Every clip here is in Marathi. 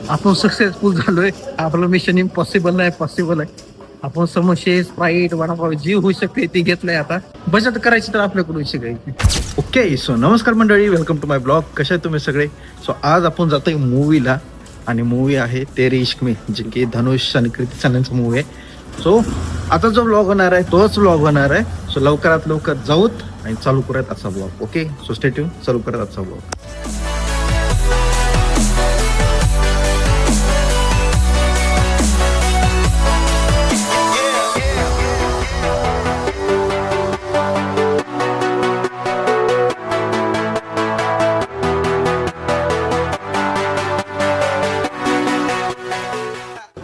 आपण सक्सेसफुल झालोय. आपलं मिशन इम्पॉसिबल नाही, पॉसिबल आहे. आपण समोसे, स्प्राईट, वडापाव जी होऊ शकते ती घेतलंय. आता बचत करायची तर आपल्याकडून शिकायची. ओके, सो नमस्कार मंडळी, वेलकम टू माय ब्लॉग. कसे आहे तुम्ही सगळे? सो आज आपण जातोय मूवीला, आणि मूवी आहे तेरे इश्क में, जे की धनुष आणि कृती सननचा मूवी आहे. सो आता जो ब्लॉग होणार आहे तोच ब्लॉग होणार आहे. सो लवकरात लवकर जाऊत आणि चालू करूयात आजचा blog. Okay, so stay tune, चालू करूयात आजचा ब्लॉग.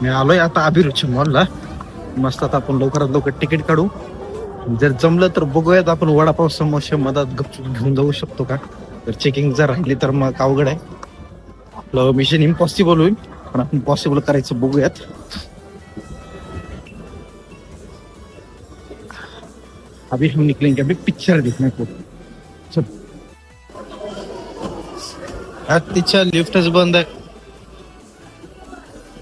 मी आलोय आता अभिरुची मॉलला. मस्त आता आपण लवकरात लवकर तिकीट काढू. जर जमलं तर बघूयात आपण वडापाव समोसे मधात गपचूप घेऊन जाऊ शकतो का. तर चेकिंग जर राहिली तर मग अवघड आहे. आपलं मिशन इम्पॉसिबल होईल, पण आपण पॉसिबल करायचं बघूयात. अभी हम निकलेंगे, अभी पिक्चर देखने को. चल, आज तिच्या लिफ्टच बंद आहे.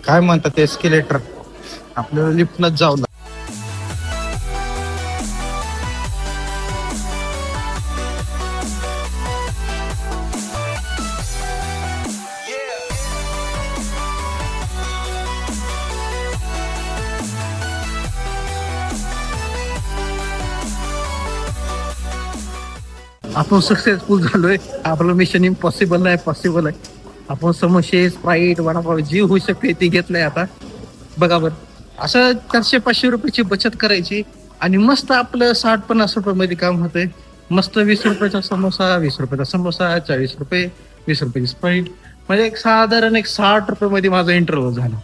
काय म्हणतात एस्केलेटर, आपल्याला लिफ्टनच जाऊ. आपण सक्सेसफुल झालोय. आपलं मिशन इम्पॉसिबल नाही, पॉसिबल आहे. आपण समोसे, स्प्राईट, वडापाव जी होऊ शकते ती घेतलंय. आता बघा बरं, असं 400-500 रुपयाची बचत करायची आणि मस्त आपलं 60-50 रुपये मध्ये काम होतंय. मस्त 20 रुपयाचा समोसा, 20 रुपयाचा समोसा, 40 रुपये, 20 रुपयाची स्प्राईट, म्हणजे एक साधारण 60 रुपये मध्ये माझा इंटरव्ह्यू झाला.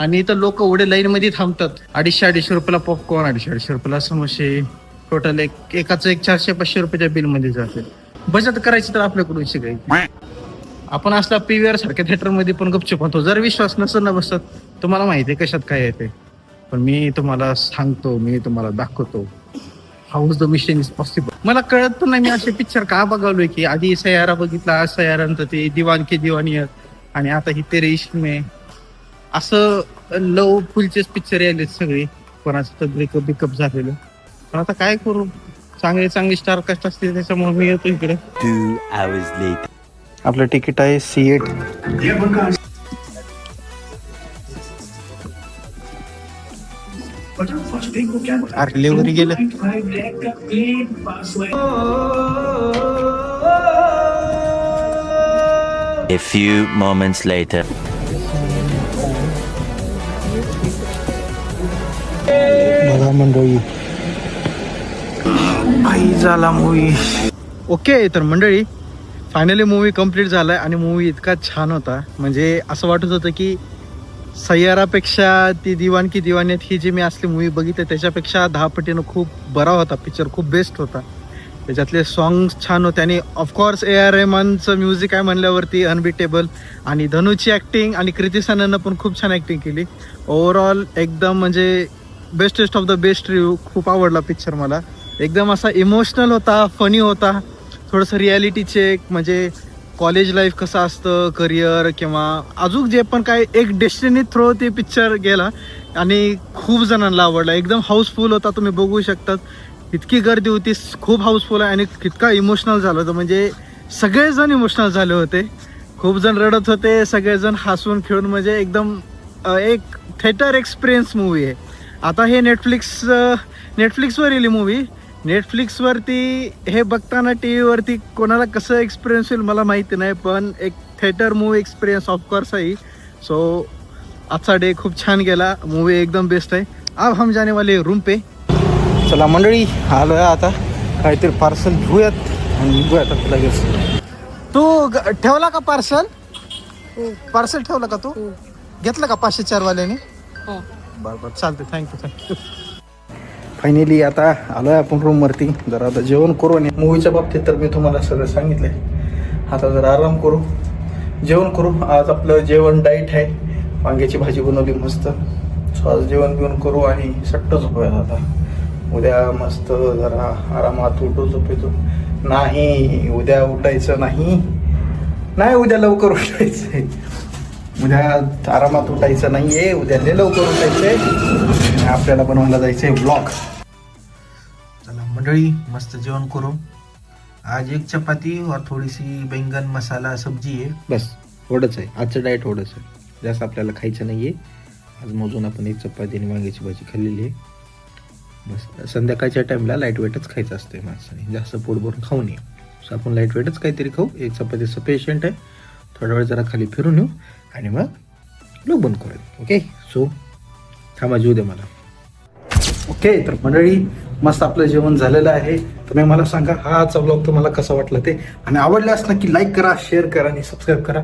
आणि इथं लोक एवढे लाईन मध्ये थांबतात. 250-250 रुपयाला पॉपकॉर्न, 250-250 रुपयाला समोसे, टोटल एकाचं 400-500 रुपयाच्या बिल मध्ये जाते. बचत करायची तर आपल्याकडून शिकायची. आपण असला पीव्हीआर सारख्या थिएटर मध्ये पण गपचूप होतो. जर विश्वास नसेल ना बसत, तुम्हाला माहिती आहे कशात काय येते, पण मी तुम्हाला सांगतो, मी तुम्हाला दाखवतो. How the mission is possible. मला कळत पण नाही मी असे पिक्चर का बघावलोय, की आधी सयारा बघितला, आज सयारांत ते दिवान की दिवानी, आणि आता ही तेरे इश्क में. असं लव फुलचेच पिक्चर यायले सगळे. कोणाचं तर ब्रेकअप बिकअप झालेलं. पण आता काय करू, चांगले चांगले स्टार कास्ट असते, त्याच्यामुळे मी येतो इकडे. 2 hours later. आपलं तिकीट आहे C8. डिलिव्हरी गेलं. A few moments later. बघा मंडळी, आई झाला मूवी. ओके, तर मंडळी फायनली मूवी कम्प्लीट झालाय आणि मूवी इतका छान होता, म्हणजे असं वाटत होतं की सय्यारापेक्षा ती दिवान की दिवानीत ही जी मी असली मूवी बघितली त्याच्यापेक्षा 10 पटीनं खूप बरा होता पिक्चर. खूप बेस्ट होता. त्याच्यातले सॉंग्स छान होते आणि ऑफकोर्स A.R. रहमानचं म्युझिक आहे म्हणल्यावरती अनबिटेबल. आणि धनुची ॲक्टिंग आणि कृती सनननं पण खूप छान ॲक्टिंग केली. ओव्हरऑल एकदम म्हणजे bestest of the best review. खूप आवडला पिक्चर मला. एकदम असा इमोशनल होता, फनी होता, थोडंसं रियालिटी चेक, म्हणजे कॉलेज लाईफ कसं असतं, करिअर किंवा अजून जे पण काय, एक डेस्टिनी थ्रू ते पिक्चर गेला आणि खूप जणांना आवडला. एकदम हाऊसफुल होता, तुम्ही बघू शकतात. इतकी गर्दी होती, खूप हाऊसफुल आहे. आणि इतका इमोशनल झालं होतं, म्हणजे सगळेजण इमोशनल झाले होते. खूप जण रडत होते, सगळेजण हसून खेळून, म्हणजे एकदम एक थिएटर एक्सपिरियन्स मूवी आहे. आता हे नेटफ्लिक्सवर येईल मूवी. नेटफ्लिक्सवरती हे बघताना टी व्हीवरती कोणाला कसं एक्सपिरियन्स होईल मला माहिती नाही, पण एक थिएटर मूवी एक्सपिरियन्स ऑफकोर्स आहे. सो आजचा डे खूप छान गेला. मूवी एकदम बेस्ट आहे. अब हम जाने वाले रूम पे. चला मंडळी, आलो आहे आता. काहीतरी पार्सल घेऊयात आणि निघूयात आता लगेच. तू ठेवला का पार्सल? पार्सल ठेवला का तू? घेतलं का 504 वाल्याने? बरं बरं, चालते. थँक्यू. फायनली आता आलो आहे आपण रूमवरती. जरा आता जेवण करू. आणि मूवीच्या बाबतीत तर मी तुम्हाला सगळं सांगितलं आहे. आता जरा आराम करू, जेवण करू. आज आपलं जेवण डाईट आहे. वांग्याची भाजी बनवली मस्त. सो आज जेवण बिवण करू आणि सट्ट झोपूयात आता. उद्या मस्त जरा आरामात झोपेतो. नाही उद्या उठायचं नाही, उद्या लवकर उठायचं आहे. उद्या आरामात उठायचं नाहीये, उद्या लय लवकर उठायचंय आणि आपल्याला बनवायला जायचंय व्लॉग. चला मंडळी, मस्त जेवण करू. आज एक चपाती और थोडीशी बैंगन मसाला सब्जी आहे, बस एवढंच आहे आजचं डाएट, एवढंच आहे. जास्त आपल्याला खायचं नाहीये. आज मोजून आपण एक चपाती आणि वांग्याची भाजी खाल्लेली आहे. बस संध्याकाळच्या टाईमला लाईट वेटच खायचं असते माणसाने, जास्त पोट भरून खाऊ नये. सो आपण लाईट वेटच काहीतरी खाऊ. एक चपातीचं पेशंट आहे, थोडा वेळ जरा खाली फिरून येऊ आणि मग लोक बंद करूया. ओके, सो थांबा, जेऊ दे मला. ओके, तर मंडळी मस्त आपलं जेवण झालेलं आहे. तुम्ही मला सांगा हाचा व्लॉग तुम्हाला कसा वाटला ते, आणि आवडल्यास नक्की लाईक करा, शेअर करा आणि सबस्क्राईब करा.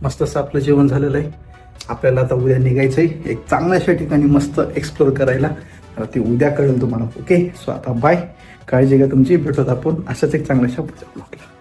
मस्त असं आपलं जेवण झालेलं आहे. आपल्याला आता उद्या निघायचं आहे एक चांगल्याशा ठिकाणी मस्त एक्सप्लोर करायला. ते उद्या कळेल तुम्हाला. ओके, सो आता बाय, काळजी घ्या तुमची. भेटत आपण अशाच एक चांगल्याशा पुढच्या ब्लॉगला.